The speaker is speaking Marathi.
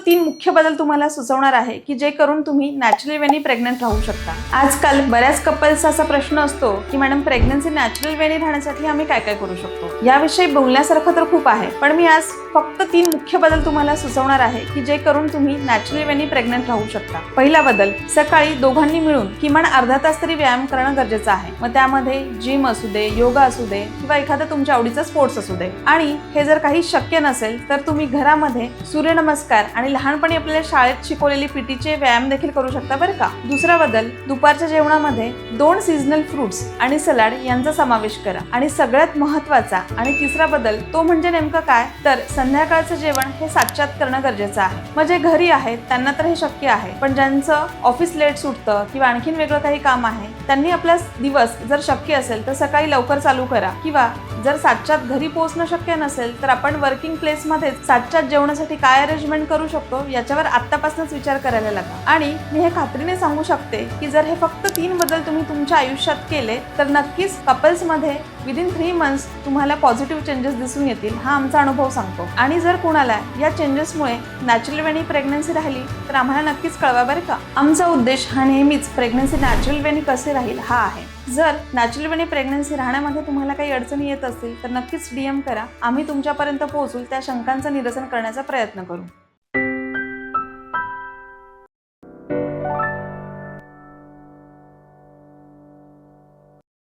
3 मुख्य बदल तुम्हाला सुचवणार आहे की जे करून तुम्ही नॅचरल वेनी प्रेग्नंट राहू शकता। आजकाल बऱ्याच कपल्स असा प्रश्न असतो की मॅडम प्रेग्नन्सी नॅचरल वेनी राहण्यासाठी आम्ही काय काय करू शकतो। याविषयी बोलण्यासारखं तर खूप आहे, पण मी आज फक्त 3 मुख्य बदल तुम्हाला सुचवणार आहे की जे करून तुम्ही नॅचरल वेनी प्रेग्नंट राहू शकता। पहिला बदल, सकाळी दोघांनी मिळून किमान अर्धा तास तरी व्यायाम करणं गरजेचं आहे। मग त्यामध्ये जिम असू दे, योगा असू दे किंवा एखादा तुमच्या आवडीचा स्पोर्ट्स असू दे। आणि हे जर काही शक्य नसेल तर तुम्ही घरामध्ये सूर्यनमस्कार आणि लहानपणी आपल्याला शाळेत शिकवलेली पीटीचे व्यायाम देखील करू शकता बरं का। दुसरा बदल, दुपारच्या जेवणामध्ये 2 सीझनल फ्रुट्स आणि सलाड यांचा समावेश करा। आणि सगळ्यात महत्त्वाचा आणि तिसरा बदल तो म्हणजे नेमकं काय, तर संध्याकाळचं जेवण हे 7च्या आत करणं गरजेचं आहे। म्हणजे घरी आहेत त्यांना तर हे शक्य आहे, पण ज्यांचं ऑफिस लेट सुटतं किंवा आणखीन वेगळं काही काम आहे त्यांनी आपला दिवस जर शक्य असेल तर सकाळी लवकर चालू करा, किंवा जर 7च्या आत घरी पोहोचणं शक्य नसेल तर आपण वर्किंग प्लेस मध्ये 7च्या आत जेवणासाठी काय अरेंजमेंट करू शकतो याच्यावर आत्तापासूनच विचार करायला लागा। आणि मी हे खात्रीने सांगू शकते की जर हे फक्त 3 बदल तुम्ही तुमच्या आयुष्यात केले तर नक्कीच कपल्स मध्ये विदिन 3 मंथ्स तुम्हाला पॉझिटिव्ह चेंजेस दिसून येतील, हा आमचा अनुभव सांगतो। आणि जर कुणाला या चेंजेसमुळे नॅचरल वेनी प्रेग्नन्सी राहिली तर आम्हाला नक्कीच कळवा बरं का। आमचा उद्देश हा नेहमीच प्रेग्नन्सी नॅचरल वेनी कसे राहील हा आहे। जर नॅचरल वेनी प्रेग्नन्सी राहण्यामध्ये तुम्हाला काही अडचणी येत असतील तर नक्कीच DM करा, आम्ही तुमच्यापर्यंत पोहोचून त्या शंकांचं निरसन करण्याचा प्रयत्न करू।